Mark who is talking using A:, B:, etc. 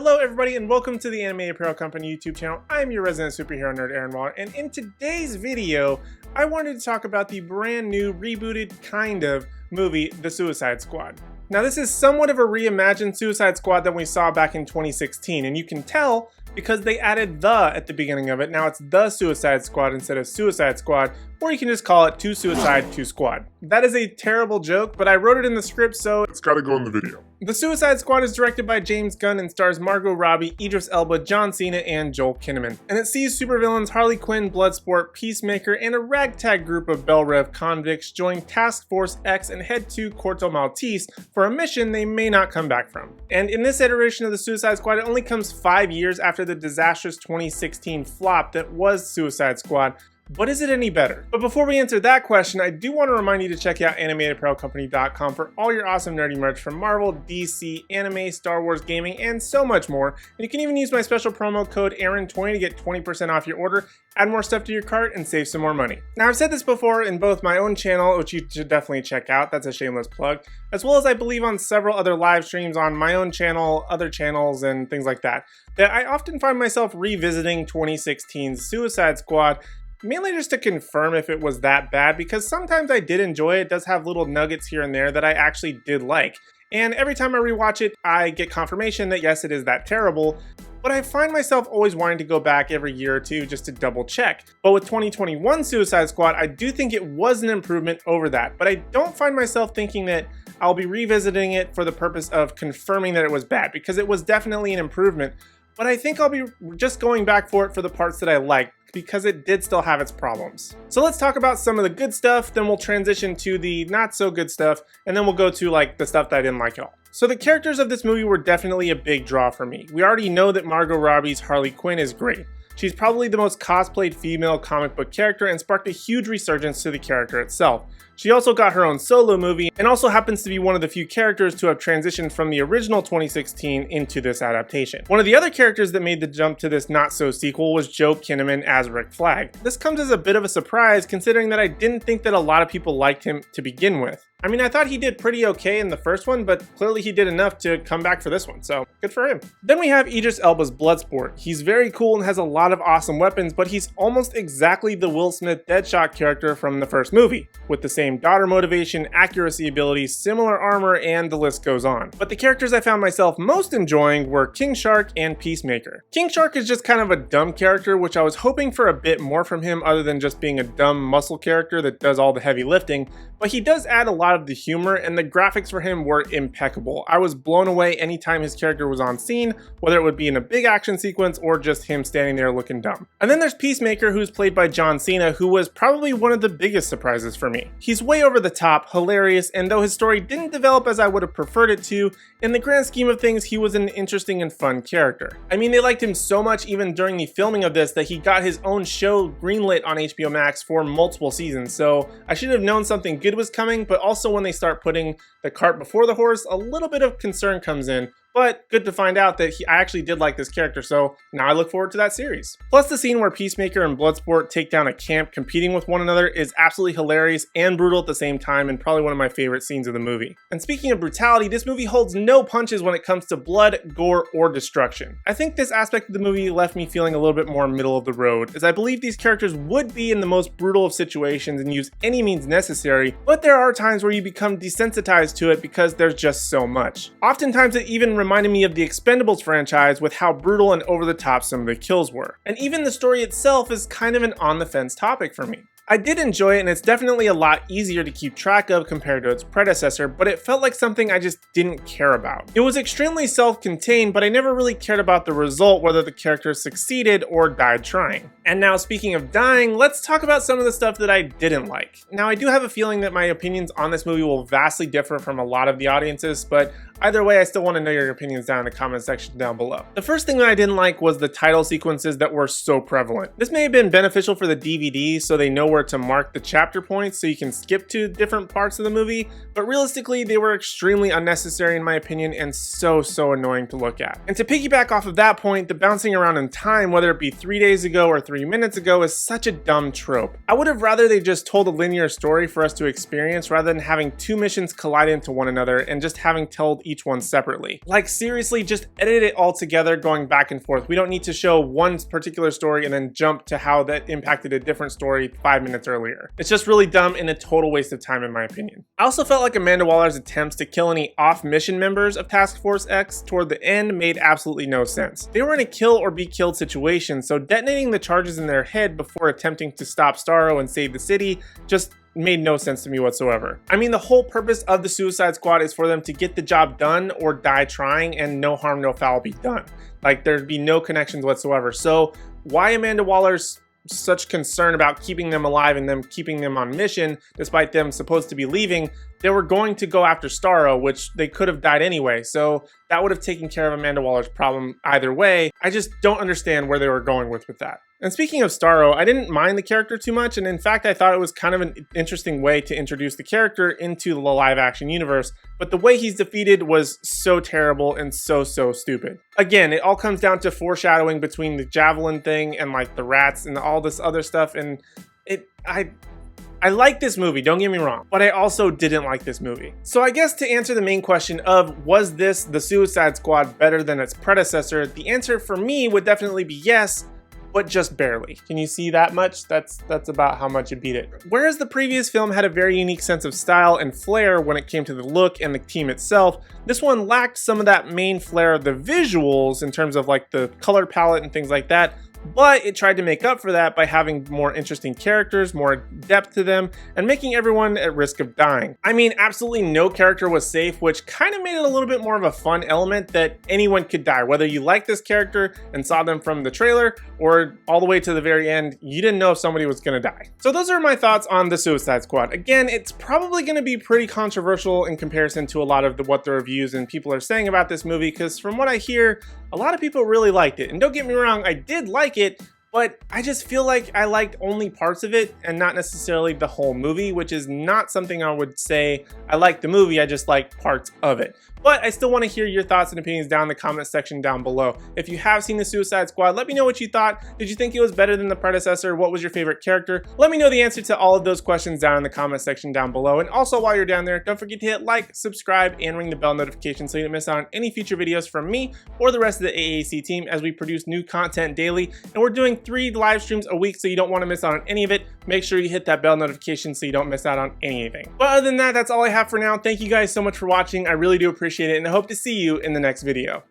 A: Hello everybody and welcome to the Anime Apparel Company YouTube channel. I'm your resident superhero nerd Aaron Waller, and in today's video I wanted to talk about the brand new rebooted kind of movie, The Suicide Squad. Now this is somewhat of a reimagined Suicide Squad that we saw back in 2016, and you can tell because they added "the" at the beginning of it. Now it's The Suicide Squad instead of Suicide Squad, or you can just call it Two Suicide, Two Squad. That is a terrible joke, but I wrote it in the script, so
B: it's gotta go in the video.
A: The Suicide Squad is directed by James Gunn and stars Margot Robbie, Idris Elba, John Cena, and Joel Kinnaman. And it sees supervillains Harley Quinn, Bloodsport, Peacemaker, and a ragtag group of Bel Rev convicts join Task Force X and head to Corto Maltese for a mission they may not come back from. And in this iteration of the Suicide Squad, it only comes 5 years after the disastrous 2016 flop that was Suicide Squad. But is it any better? But before we answer that question, I do want to remind you to check out animatedapparelcompany.com for all your awesome nerdy merch from Marvel, DC, anime, Star Wars, gaming, and so much more. And you can even use my special promo code Aaron20 to get 20% off your order, add more stuff to your cart, and save some more money. Now I've said this before in both my own channel, which you should definitely check out, that's a shameless plug, as well as I believe on several other live streams on my own channel, other channels, and things like that, that I often find myself revisiting 2016's Suicide Squad, mainly just to confirm if it was that bad, because sometimes I did enjoy it. It does have little nuggets here and there that I actually did like. And every time I rewatch it, I get confirmation that yes, it is that terrible. But I find myself always wanting to go back every year or two just to double check. But with 2021 Suicide Squad, I do think it was an improvement over that. But I don't find myself thinking that I'll be revisiting it for the purpose of confirming that it was bad, because it was definitely an improvement. But I think I'll be just going back for it for the parts that I liked, because it did still have its problems. So let's talk about some of the good stuff, then we'll transition to the not so good stuff, and then we'll go to like the stuff that I didn't like at all. So the characters of this movie were definitely a big draw for me. We already know that Margot Robbie's Harley Quinn is great. She's probably the most cosplayed female comic book character and sparked a huge resurgence to the character itself. She also got her own solo movie and also happens to be one of the few characters to have transitioned from the original 2016 into this adaptation. One of the other characters that made the jump to this not-so sequel was Joe Kinnaman as Rick Flag. This comes as a bit of a surprise considering that I didn't think that a lot of people liked him to begin with. I mean, I thought he did pretty okay in the first one, but clearly he did enough to come back for this one, so good for him. Then we have Idris Elba's Bloodsport. He's very cool and has a lot of awesome weapons, but he's almost exactly the Will Smith Deadshot character from the first movie, with the same daughter motivation, accuracy abilities, similar armor, and the list goes on. But the characters I found myself most enjoying were King Shark and Peacemaker. King Shark is just kind of a dumb character, which I was hoping for a bit more from him other than just being a dumb muscle character that does all the heavy lifting, but he does add a lot of the humor, and the graphics for him were impeccable. I was blown away anytime his character was on scene, whether it would be in a big action sequence or just him standing there looking dumb. And then there's Peacemaker, who's played by John Cena, who was probably one of the biggest surprises for me. He's way over the top, hilarious, and though his story didn't develop as I would have preferred it to, in the grand scheme of things, he was an interesting and fun character. I mean, they liked him so much even during the filming of this that he got his own show greenlit on HBO Max for multiple seasons, so I should have known something good was coming, but also when they start putting the cart before the horse, a little bit of concern comes in. But good to find out that I actually did like this character, so now I look forward to that series. Plus the scene where Peacemaker and Bloodsport take down a camp competing with one another is absolutely hilarious and brutal at the same time, and probably one of my favorite scenes of the movie. And speaking of brutality, this movie holds no punches when it comes to blood, gore, or destruction. I think this aspect of the movie left me feeling a little bit more middle of the road, as I believe these characters would be in the most brutal of situations and use any means necessary, but there are times where you become desensitized to it because there's just so much. Oftentimes it even reminded me of the Expendables franchise with how brutal and over the top some of the kills were. And even the story itself is kind of an on the fence topic for me. I did enjoy it, and it's definitely a lot easier to keep track of compared to its predecessor, but it felt like something I just didn't care about. It was extremely self-contained, but I never really cared about the result, whether the characters succeeded or died trying. And now speaking of dying, let's talk about some of the stuff that I didn't like. Now I do have a feeling that my opinions on this movie will vastly differ from a lot of the audiences, but either way I still want to know your opinions down in the comment section down below. The first thing that I didn't like was the title sequences that were so prevalent. This may have been beneficial for the DVD so they know where to mark the chapter points so you can skip to different parts of the movie, but realistically they were extremely unnecessary in my opinion and so annoying to look at. And to piggyback off of that point, the bouncing around in time, whether it be 3 days ago or 3 minutes ago, is such a dumb trope. I would have rather they just told a linear story for us to experience rather than having two missions collide into one another and just having told each one separately. Like seriously, just edit it all together going back and forth. We don't need to show one particular story and then jump to how that impacted a different story 5 minutes earlier. It's just really dumb and a total waste of time in my opinion. I also felt like Amanda Waller's attempts to kill any off-mission members of Task Force X toward the end made absolutely no sense. They were in a kill or be killed situation, so detonating the charges in their head before attempting to stop Starro and save the city just made no sense to me whatsoever. I mean, the whole purpose of the Suicide Squad is for them to get the job done or die trying and no harm, no foul be done. Like there'd be no connections whatsoever. So why Amanda Waller's such concern about keeping them alive and them keeping them on mission despite them supposed to be leaving? They were going to go after Starro, which they could have died anyway, so that would have taken care of Amanda Waller's problem either way. I just don't understand where they were going with that. And speaking of Starro, I didn't mind the character too much, and in fact I thought it was kind of an interesting way to introduce the character into the live action universe, but the way he's defeated was so terrible and so stupid. Again, it all comes down to foreshadowing between the javelin thing and like the rats and all this other stuff, and I like this movie, don't get me wrong, but I also didn't like this movie. So I guess to answer the main question of was this the Suicide Squad better than its predecessor, the answer for me would definitely be yes, but just barely. Can you see that much? That's about how much it beat it. Whereas the previous film had a very unique sense of style and flair when it came to the look and the team itself, this one lacked some of that main flair of the visuals in terms of like the color palette and things like that. But it tried to make up for that by having more interesting characters, more depth to them, and making everyone at risk of dying. I mean, absolutely no character was safe, which kind of made it a little bit more of a fun element that anyone could die. Whether you liked this character and saw them from the trailer, or all the way to the very end, you didn't know if somebody was gonna die. So those are my thoughts on the Suicide Squad. Again, it's probably gonna be pretty controversial in comparison to a lot of what the reviews and people are saying about this movie, because from what I hear, a lot of people really liked it. And don't get me wrong, I did like it, but I just feel like I liked only parts of it and not necessarily the whole movie, which is not something I would say I liked the movie, I just liked parts of it. But I still want to hear your thoughts and opinions down in the comment section down below. If you have seen the Suicide Squad, let me know what you thought. Did you think it was better than the predecessor? What was your favorite character? Let me know the answer to all of those questions down in the comment section down below. And also while you're down there, don't forget to hit like, subscribe, and ring the bell notification so you don't miss out on any future videos from me or the rest of the AAC team as we produce new content daily. And we're doing 3 live streams a week, so you don't want to miss out on any of it. Make sure you hit that bell notification so you don't miss out on anything. But other than that, that's all I have for now. Thank you guys so much for watching. I really do appreciate it, and I hope to see you in the next video.